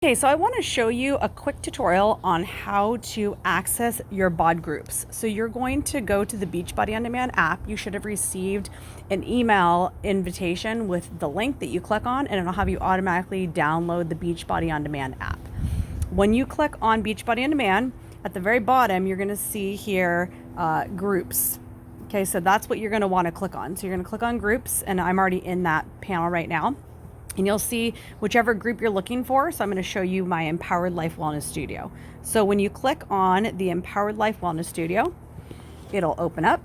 Okay, so I want to show you a quick tutorial on how to access your BOD groups. So you're going to go to the Beachbody On Demand app. You should have received an email invitation with the link that you click on, and it'll have you automatically download the Beachbody On Demand app. When you click on Beachbody On Demand, at the very bottom, you're going to see here groups. Okay, so that's what you're going to want to click on. So you're going to click on groups, and I'm already in that panel right now. And you'll see whichever group you're looking for. So I'm going to show you my Empowered Life Wellness Studio. So when you click on the Empowered Life Wellness Studio, it'll open up.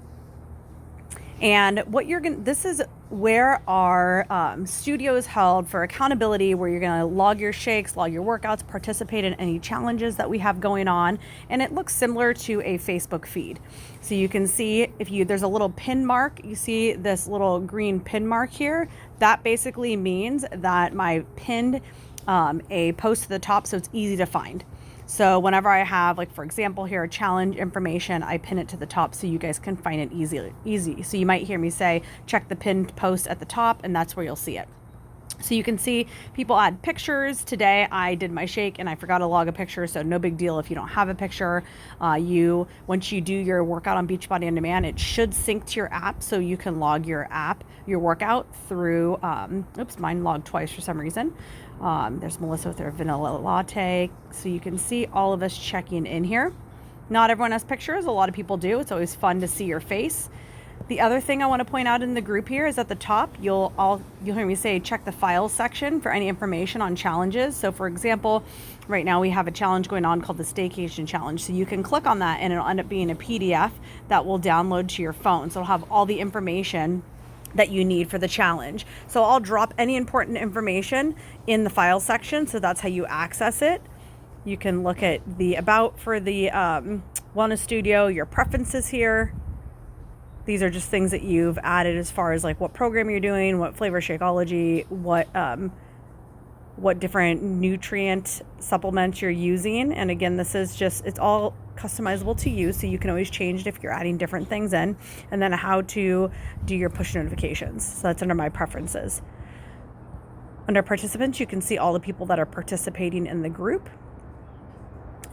And what you're going to, this is where our studio is held for accountability, where you're going to log your shakes, log your workouts, participate in any challenges that we have going on. And it looks similar to a Facebook feed. So you can see there's a little pin mark, you see this little green pin mark here. That basically means that my pinned a post to the top, so it's easy to find. So whenever I have, like for example here, challenge information, I pin it to the top so you guys can find it easy. So you might hear me say, check the pinned post at the top, and that's where you'll see it. So you can see people add pictures. Today I did my shake and I forgot to log a picture, so no big deal if you don't have a picture. Once you do your workout on Beachbody On Demand, it should sync to your app, so you can log your workout through, mine logged twice for some reason. There's Melissa with her vanilla latte. So you can see all of us checking in here. Not everyone has pictures. A lot of people do. It's always fun to see your face. The other thing I want to point out in the group here is at the top, you'll hear me say, check the files section for any information on challenges. So for example, right now we have a challenge going on called the Staycation Challenge. So you can click on that and it'll end up being a PDF that will download to your phone. So it'll have all the information that you need for the challenge. So I'll drop any important information in the file section. So that's how you access it. You can look at the about for the Wellness Studio, your preferences here. These are just things that you've added as far as like what program you're doing, what flavor Shakeology, what different nutrient supplements you're using. And again, this is just, it's all customizable to you, so you can always change it if you're adding different things in. And then how to do your push notifications. So that's under my preferences. Under participants, you can see all the people that are participating in the group.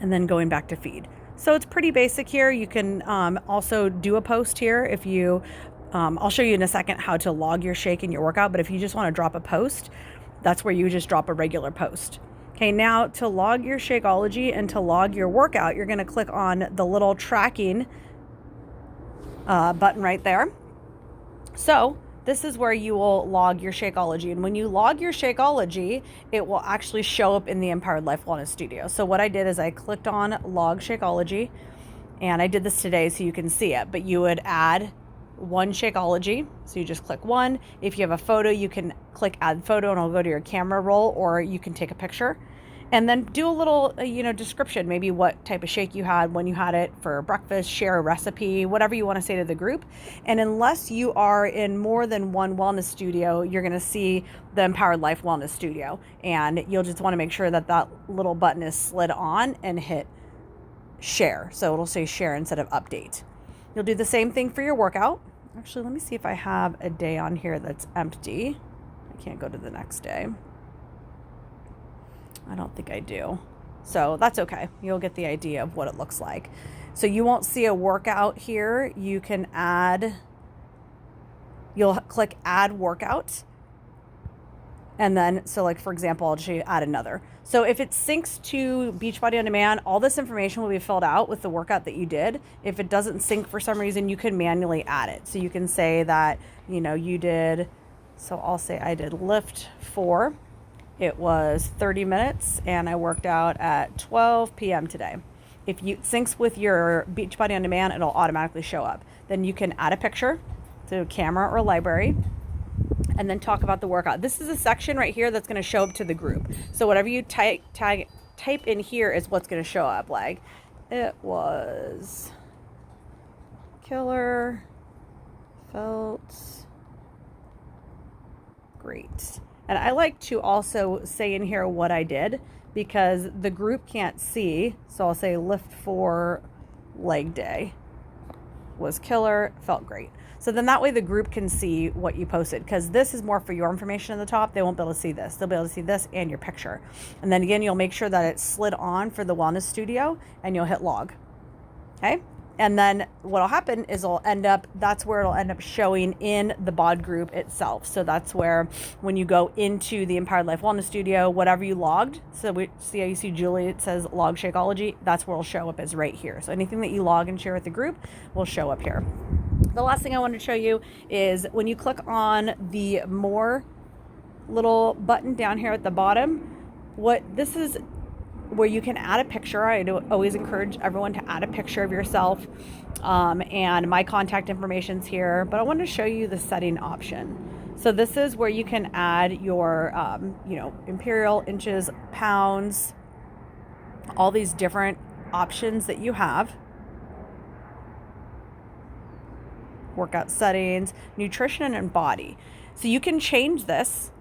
And then going back to feed. So it's pretty basic here. You can also do a post here if you, I'll show you in a second how to log your shake and your workout, but if you just want to drop a post, that's where you just drop a regular post. Okay, now to log your Shakeology and to log your workout, you're going to click on the little tracking button right there. So this is where you will log your Shakeology. And when you log your Shakeology, it will actually show up in the Empowered Life Wellness Studio. So what I did is I clicked on Log Shakeology, and I did this today so you can see it, but you would add one Shakeology. So you just click one. If you have a photo, you can click add photo and it'll go to your camera roll, or you can take a picture. And then do a little, description, maybe what type of shake you had, when you had it for breakfast, share a recipe, whatever you want to say to the group. And unless you are in more than one wellness studio, you're going to see the Empowered Life Wellness Studio. And you'll just want to make sure that that little button is slid on and hit share. So it'll say share instead of update. You'll do the same thing for your workout. Actually, let me see if I have a day on here that's empty. I can't go to the next day. I don't think I do. So that's okay. You'll get the idea of what it looks like. So you won't see a workout here. You can you'll click add workout. And then, so like, for example, I'll just add another. So if it syncs to Beachbody On Demand, all this information will be filled out with the workout that you did. If it doesn't sync for some reason, you can manually add it. So you can say that, you did, so I'll say I did lift 4. It was 30 minutes and I worked out at 12 p.m. today. If you syncs with your Beachbody On Demand, it'll automatically show up. Then you can add a picture to a camera or a library and then talk about the workout. This is a section right here that's going to show up to the group. So whatever you type in here is what's going to show up. Like, it was killer, felt great. And I like to also say in here what I did because the group can't see. So I'll say lift 4 leg day was killer, felt great. So then that way the group can see what you posted, because this is more for your information in the top. They won't be able to see this. They'll be able to see this and your picture. And then again, you'll make sure that it's slid on for the wellness studio, and you'll hit log. Okay. And then what'll happen is that's where it'll end up showing in the BOD group itself. So that's where, when you go into the Empowered Life Wellness Studio, whatever you logged, so we see how you see Julie, it says log Shakeology, that's where it'll show up, as right here. So anything that you log and share with the group will show up here. The last thing I wanted to show you is when you click on the more little button down here at the bottom, this is where you can add a picture. I do always encourage everyone to add a picture of yourself, and my contact information's here, but I wanted to show you the setting option. So this is where you can add your imperial, inches, pounds, all these different options that you have. Workout settings, nutrition, and body. So you can change this.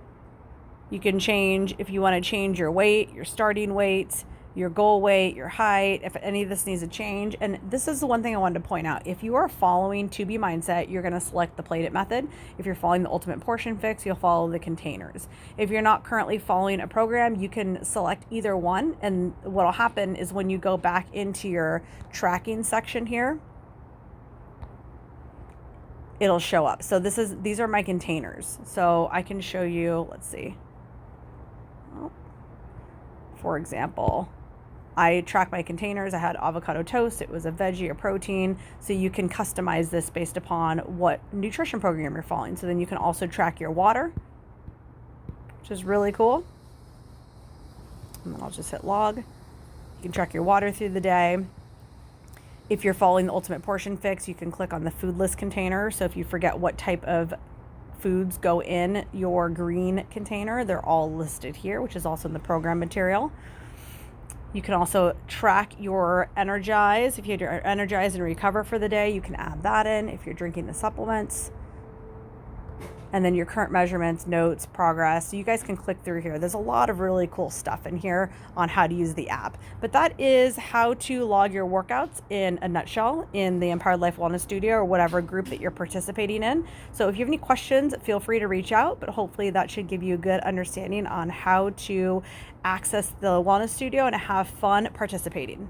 You can change, if you want to change your weight, your starting weight, your goal weight, your height, if any of this needs a change. And this is the one thing I wanted to point out. If you are following 2B Mindset, you're going to select the Plate It method. If you're following the Ultimate Portion Fix, you'll follow the containers. If you're not currently following a program, you can select either one. And what'll happen is when you go back into your tracking section here, it'll show up. So these are my containers. So I can show you, let's see. For example, I track my containers. I had avocado toast. It was a veggie or protein. So you can customize this based upon what nutrition program you're following. So then you can also track your water, which is really cool. And then I'll just hit log. You can track your water through the day. If you're following the Ultimate Portion Fix, you can click on the food list container. So if you forget what type of foods go in your green container, they're all listed here, which is also in the program material. You can also track your Energize. If you had your Energize and Recover for the day, you can add that in if you're drinking the supplements. And then your current measurements, notes, progress. So you guys can click through here. There's a lot of really cool stuff in here on how to use the app. But that is how to log your workouts in a nutshell in the Empowered Life Wellness Studio or whatever group that you're participating in. So if you have any questions, feel free to reach out. But hopefully that should give you a good understanding on how to access the Wellness Studio and have fun participating.